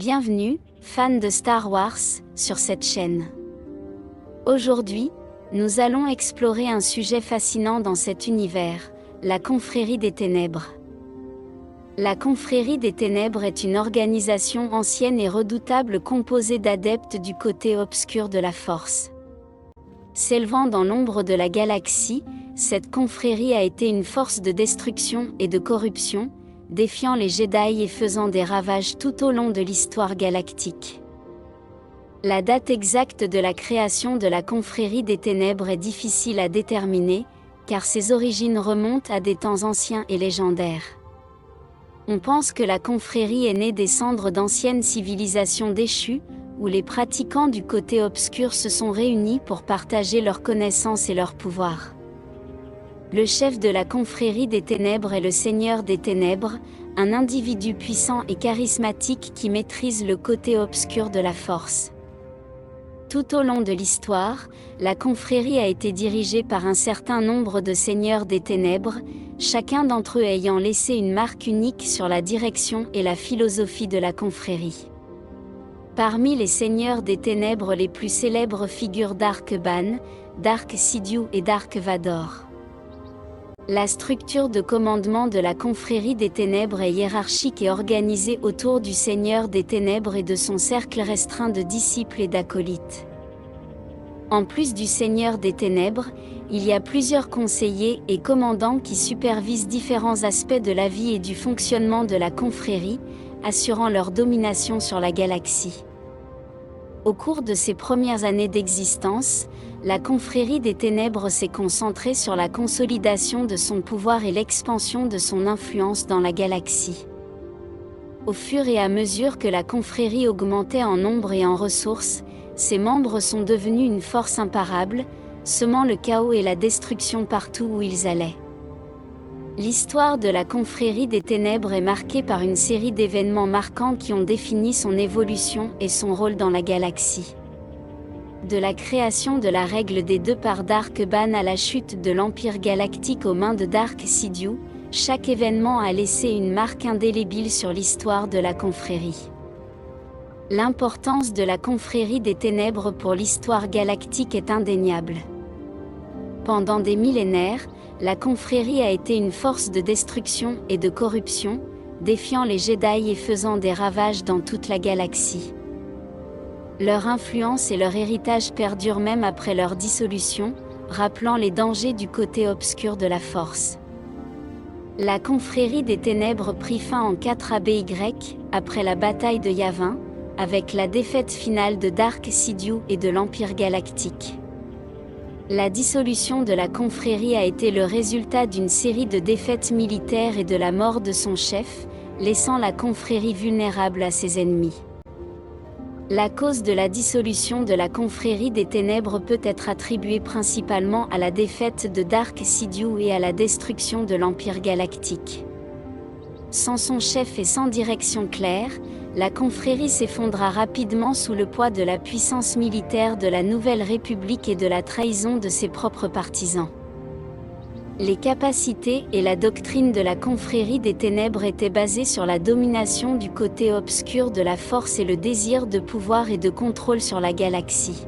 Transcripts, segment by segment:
Bienvenue, fans de Star Wars, sur cette chaîne. Aujourd'hui, nous allons explorer un sujet fascinant dans cet univers, la Confrérie des Ténèbres. La Confrérie des Ténèbres est une organisation ancienne et redoutable composée d'adeptes du côté obscur de la Force. S'élevant dans l'ombre de la galaxie, cette confrérie a été une force de destruction et de corruption, défiant les Jedi et faisant des ravages tout au long de l'histoire galactique. La date exacte de la création de la Confrérie des Ténèbres est difficile à déterminer, car ses origines remontent à des temps anciens et légendaires. On pense que la confrérie est née des cendres d'anciennes civilisations déchues, où les pratiquants du côté obscur se sont réunis pour partager leurs connaissances et leurs pouvoirs. Le chef de la Confrérie des Ténèbres est le Seigneur des Ténèbres, un individu puissant et charismatique qui maîtrise le côté obscur de la Force. Tout au long de l'histoire, la confrérie a été dirigée par un certain nombre de Seigneurs des Ténèbres, chacun d'entre eux ayant laissé une marque unique sur la direction et la philosophie de la confrérie. Parmi les Seigneurs des Ténèbres les plus célèbres figurent Dark Ban, Dark Sidious et Dark Vador. La structure de commandement de la Confrérie des Ténèbres est hiérarchique et organisée autour du Seigneur des Ténèbres et de son cercle restreint de disciples et d'acolytes. En plus du Seigneur des Ténèbres, il y a plusieurs conseillers et commandants qui supervisent différents aspects de la vie et du fonctionnement de la confrérie, assurant leur domination sur la galaxie. Au cours de ses premières années d'existence, la Confrérie des Ténèbres s'est concentrée sur la consolidation de son pouvoir et l'expansion de son influence dans la galaxie. Au fur et à mesure que la confrérie augmentait en nombre et en ressources, ses membres sont devenus une force imparable, semant le chaos et la destruction partout où ils allaient. L'histoire de la Confrérie des Ténèbres est marquée par une série d'événements marquants qui ont défini son évolution et son rôle dans la galaxie. De la création de la règle des deux par Dark Ban à la chute de l'Empire galactique aux mains de Dark Sidious, chaque événement a laissé une marque indélébile sur l'histoire de la confrérie. L'importance de la Confrérie des Ténèbres pour l'histoire galactique est indéniable. Pendant des millénaires, la confrérie a été une force de destruction et de corruption, défiant les Jedi et faisant des ravages dans toute la galaxie. Leur influence et leur héritage perdurent même après leur dissolution, rappelant les dangers du côté obscur de la Force. La Confrérie des Ténèbres prit fin en 4 ABY, après la bataille de Yavin, avec la défaite finale de Dark Sidious et de l'Empire galactique. La dissolution de la confrérie a été le résultat d'une série de défaites militaires et de la mort de son chef, laissant la confrérie vulnérable à ses ennemis. La cause de la dissolution de la Confrérie des Ténèbres peut être attribuée principalement à la défaite de Dark Sidious et à la destruction de l'Empire galactique. Sans son chef et sans direction claire, la confrérie s'effondra rapidement sous le poids de la puissance militaire de la Nouvelle République et de la trahison de ses propres partisans. Les capacités et la doctrine de la Confrérie des Ténèbres étaient basées sur la domination du côté obscur de la Force et le désir de pouvoir et de contrôle sur la galaxie.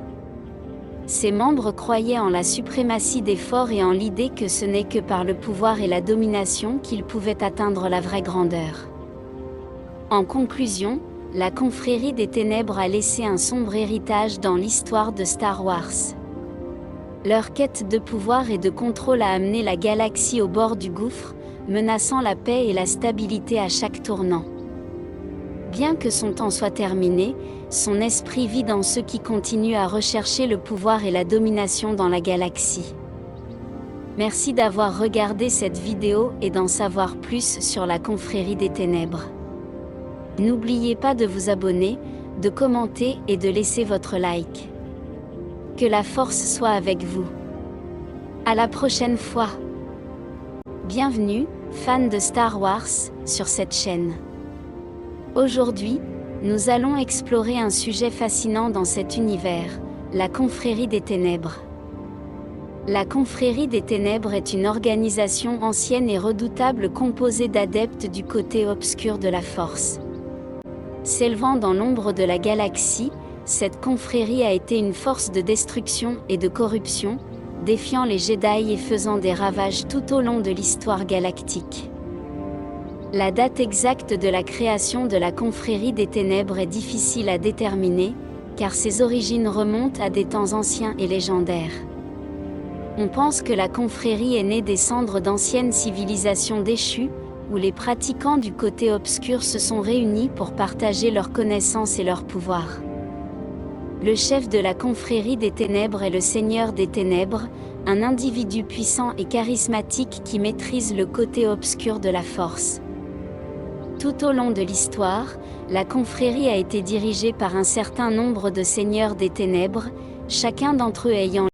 Ses membres croyaient en la suprématie des forts et en l'idée que ce n'est que par le pouvoir et la domination qu'ils pouvaient atteindre la vraie grandeur. En conclusion, la Confrérie des Ténèbres a laissé un sombre héritage dans l'histoire de Star Wars. Leur quête de pouvoir et de contrôle a amené la galaxie au bord du gouffre, menaçant la paix et la stabilité à chaque tournant. Bien que son temps soit terminé, son esprit vit dans ceux qui continuent à rechercher le pouvoir et la domination dans la galaxie. Merci d'avoir regardé cette vidéo et d'en savoir plus sur la Confrérie des Ténèbres. N'oubliez pas de vous abonner, de commenter et de laisser votre like. Que la force soit avec vous. À la prochaine fois. Bienvenue, fans de Star Wars, sur cette chaîne. Aujourd'hui, nous allons explorer un sujet fascinant dans cet univers, la Confrérie des Ténèbres. La Confrérie des Ténèbres est une organisation ancienne et redoutable composée d'adeptes du côté obscur de la Force. S'élevant dans l'ombre de la galaxie, cette confrérie a été une force de destruction et de corruption, défiant les Jedi et faisant des ravages tout au long de l'histoire galactique. La date exacte de la création de la confrérie des ténèbres est difficile à déterminer, car ses origines remontent à des temps anciens et légendaires. On pense que la confrérie est née des cendres d'anciennes civilisations déchues, où les pratiquants du côté obscur se sont réunis pour partager leurs connaissances et leurs pouvoirs. Le chef de la confrérie des ténèbres est le Seigneur des ténèbres, un individu puissant et charismatique qui maîtrise le côté obscur de la force. Tout au long de l'histoire, la confrérie a été dirigée par un certain nombre de seigneurs des ténèbres, chacun d'entre eux ayant